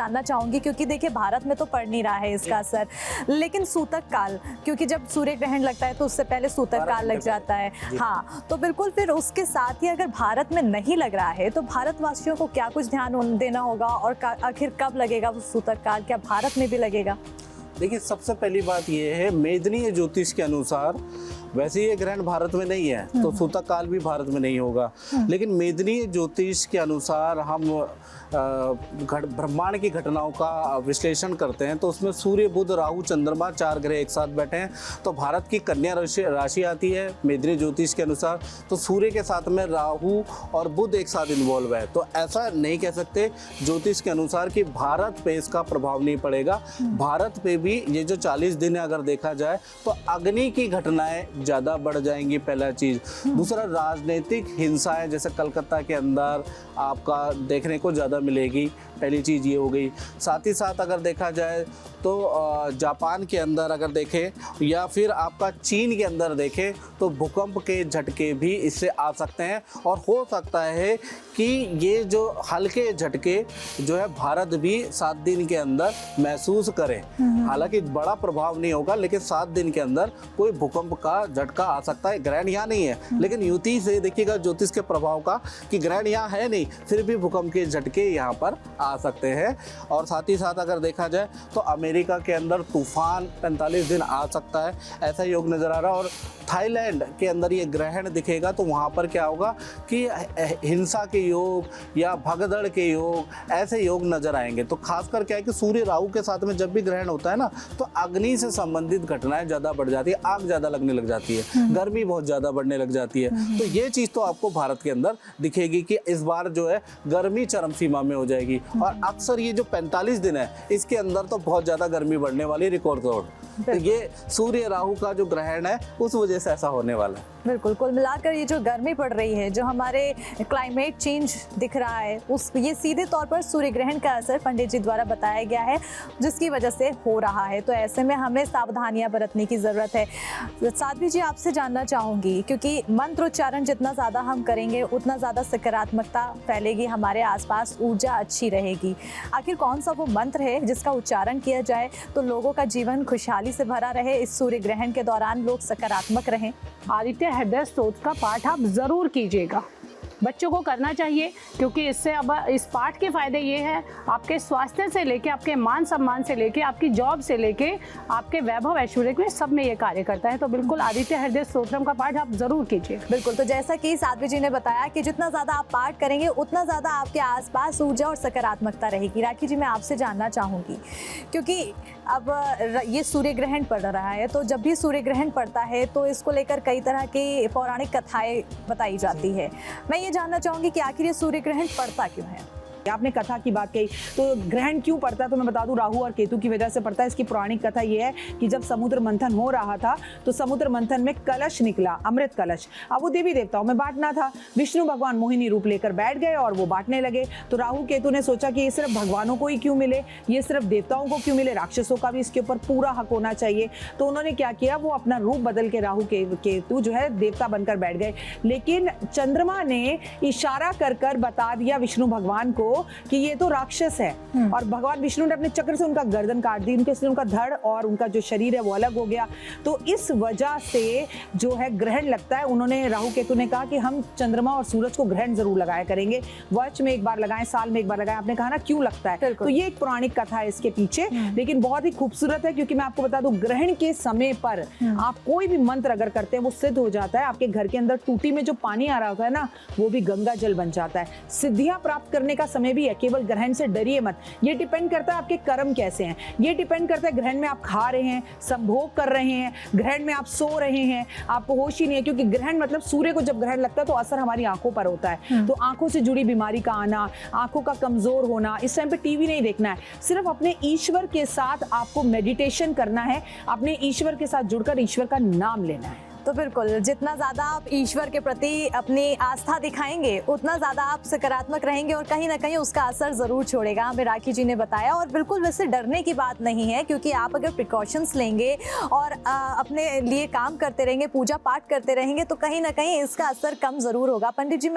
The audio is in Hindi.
जानना चाहूँगी, क्योंकि देखिए भारत में तो पड़ नहीं रहा है इसका असर, लेकिन सूतक काल, क्योंकि जब सूर्य ग्रहण लगता है तो उससे पहले सूतक काल लग जाता है। हाँ, तो बिल्कुल फिर उसके साथ ही अगर भारत में नहीं लग रहा है तो भारतवासियों को क्या कुछ ध्यान देना होगा, और आखिर कब लगेगा वो सूतक काल, क्या भारत में भी लगेगा? देखिए, सबसे पहली बात ये है, मेदनीय ज्योतिष के अनुसार वैसे ये ग्रहण भारत में नहीं है तो सूतक काल भी भारत में नहीं होगा, लेकिन मेदनीय ज्योतिष के अनुसार हम ब्रह्मांड की घटनाओं का विश्लेषण करते हैं तो उसमें सूर्य, बुध, राहु, चंद्रमा 4 ग्रह एक साथ बैठे हैं तो भारत की कन्या राशि आती है मेदनीय ज्योतिष के अनुसार, तो सूर्य के साथ में राहु और बुध एक साथ इन्वॉल्व है। तो ऐसा नहीं कह सकते ज्योतिष के अनुसार कि भारत पे इसका प्रभाव नहीं पड़ेगा। भारत पे भी ये जो 40 दिन है अगर देखा जाए तो अग्नि की घटनाएं ज़्यादा बढ़ जाएंगी, पहला चीज़। दूसरा, राजनीतिक हिंसाएं जैसे कलकत्ता के अंदर आपका देखने को ज़्यादा मिलेगी, पहली चीज़ ये हो गई। साथ ही साथ अगर देखा जाए तो जापान के अंदर अगर देखें या फिर आपका चीन के अंदर देखें तो भूकंप के झटके भी इससे आ सकते हैं, और हो सकता है कि ये जो हल्के झटके जो है भारत भी 7 दिन के अंदर महसूस करे। हालांकि बड़ा प्रभाव नहीं होगा, लेकिन 7 दिन के अंदर कोई भूकंप का झटका आ सकता है। ग्रहण यहाँ नहीं है, लेकिन युति से देखिएगा ज्योतिष के प्रभाव का कि ग्रहण यहाँ है नहीं, फिर भी भूकंप के झटके यहाँ पर आ सकते हैं। और साथ ही साथ अगर देखा जाए तो अमेरिका के अंदर तूफान 45 दिन आ सकता है, ऐसा योग नज़र आ रहा है। और थाईलैंड के अंदर ये ग्रहण दिखेगा तो वहाँ पर क्या होगा कि हिंसा के योग या भगदड़ के योग, ऐसे योग नजर आएंगे। तो खासकर क्या है कि सूर्य राहु के साथ में जब भी ग्रहण होता है ना तो अग्नि से संबंधित घटनाएं ज़्यादा बढ़ जाती है, आग ज़्यादा लगने लग जाती है, गर्मी बहुत ज़्यादा बढ़ने लग जाती है। तो ये चीज़ तो आपको भारत के अंदर दिखेगी कि इस बार जो है गर्मी चरम सीमा में हो जाएगी। और अक्सर ये जो 45 दिन है इसके अंदर तो बहुत ज़्यादा गर्मी बढ़ने वाली, रिकॉर्ड तोड़। तो ये सूर्य राहु का जो ग्रहण है उस वजह से ऐसा होने वाला है। बिल्कुल, कुल मिलाकर ये जो गर्मी पड़ रही है, जो हमारे क्लाइमेट चेंज दिख रहा है, ये सीधे तौर पर सूर्य ग्रहण का असर पंडित जी द्वारा बताया गया है जिसकी वजह से हो रहा है। तो ऐसे में हमें सावधानियां बरतने की ज़रूरत है। साध्वी जी, आपसे जानना चाहूँगी, क्योंकि मंत्रोच्चारण जितना ज़्यादा हम करेंगे उतना ज़्यादा सकारात्मकता फैलेगी, हमारे आसपास ऊर्जा अच्छी रहेगी। आखिर कौन सा वो मंत्र है जिसका उच्चारण किया जाए तो लोगों का जीवन खुशहाली से भरा रहे, इस सूर्य ग्रहण के दौरान लोग सकारात्मक रहें? आदित्य हृदय स्तोत्र का पाठ आप ज़रूर कीजिएगा, बच्चों को करना चाहिए, क्योंकि इससे अब इस पाठ के फ़ायदे ये हैं, आपके स्वास्थ्य से लेके, आपके मान सम्मान से लेके, आपकी जॉब से लेके, आपके वैभव ऐश्वर्य में, सब में ये कार्य करता है। तो बिल्कुल आदित्य हृदय स्तोत्रम का पाठ आप ज़रूर कीजिए। बिल्कुल, तो जैसा कि साध्वी जी ने बताया कि जितना ज़्यादा आप पाठ करेंगे उतना ज़्यादा आपके आसपास ऊर्जा और सकारात्मकता रहेगी। राखी जी, मैं आपसे जानना चाहूँगी, क्योंकि अब ये सूर्य ग्रहण पड़ रहा है, तो जब भी सूर्य ग्रहण पड़ता है तो इसको लेकर कई तरह की पौराणिक कथाएं बताई जाती है। मैं ये जानना चाहूँगी कि आखिर ये सूर्य ग्रहण पड़ता क्यों है? आपने कथा की बात कही, तो ग्रहण क्यों पड़ता है तो मैं बता दूं, राहु और केतु की वजह से पड़ता है। इसकी पौराणिक कथा ये है कि जब समुद्र मंथन हो रहा था तो समुद्र मंथन में कलश निकला, अमृत कलश। अब वो देवी देवताओं में बांटना था, विष्णु भगवान मोहिनी रूप लेकर बैठ गए और वो बांटने लगे। तो राहु केतु ने सोचा कि ये सिर्फ भगवानों को ही क्यों मिले, ये सिर्फ देवताओं को क्यों मिले, राक्षसों का भी इसके ऊपर पूरा हक होना चाहिए। तो उन्होंने क्या किया, वो अपना रूप बदल के राहु केतु जो है देवता बनकर बैठ गए। लेकिन चंद्रमा ने इशारा कर कर बता दिया विष्णु भगवान को कि ये तो राक्षस है, और भगवान विष्णु ने अपने चक्र से उनका गर्दन काट दी, उनका धड़ और उनका जो शरीर है वो अलग हो गया। तो इस वजह से जो है ग्रहण लगता है। उन्होंने, राहु केतु ने कहा कि हम चंद्रमा और सूरज को ग्रहण जरूर लगाया करेंगे, वर्ष में एक बार लगाएं, साल में एक बार लगाएं। आपने कहा ना क्यों लगता है, तो ये एक पौराणिक कथा है इसके पीछे, लेकिन बहुत ही खूबसूरत है। क्योंकि मैं आपको बता दूं, ग्रहण के समय पर आप कोई भी मंत्र अगर करते हैं वो सिद्ध हो जाता है। आपके घर के अंदर टूटी में जो पानी आ रहा होता है ना, वो भी गंगा जल बन जाता है। सिद्धियां प्राप्त करने का समय भी है, केवल ग्रहण से डरिए मत। ये डिपेंड करता है आपके कर्म कैसे हैं, ये डिपेंड करता है ग्रहण में आप खा रहे हैं, संभोग कर रहे हैं, ग्रहण में आप सो रहे हैं, आपको होश ही नहीं है। क्योंकि ग्रहण मतलब सूर्य को जब ग्रहण लगता है तो असर हमारी आंखों पर होता है। तो आंखों से जुड़ी बीमारी का आना, आंखों का कमजोर होना, इस टाइम पे टीवी नहीं देखना है, सिर्फ अपने ईश्वर के साथ आपको मेडिटेशन करना है, अपने ईश्वर के साथ जुड़कर ईश्वर का नाम लेना है। तो बिल्कुल, जितना ज़्यादा आप ईश्वर के प्रति अपनी आस्था दिखाएंगे उतना ज़्यादा आप सकारात्मक रहेंगे और कहीं ना कहीं उसका असर ज़रूर छोड़ेगा, हमें राखी जी ने बताया। और बिल्कुल वैसे डरने की बात नहीं है, क्योंकि आप अगर प्रिकॉशंस लेंगे और अपने लिए काम करते रहेंगे, पूजा पाठ करते रहेंगे, तो कहीं ना कहीं इसका असर कम ज़रूर होगा। पंडित जी, मैं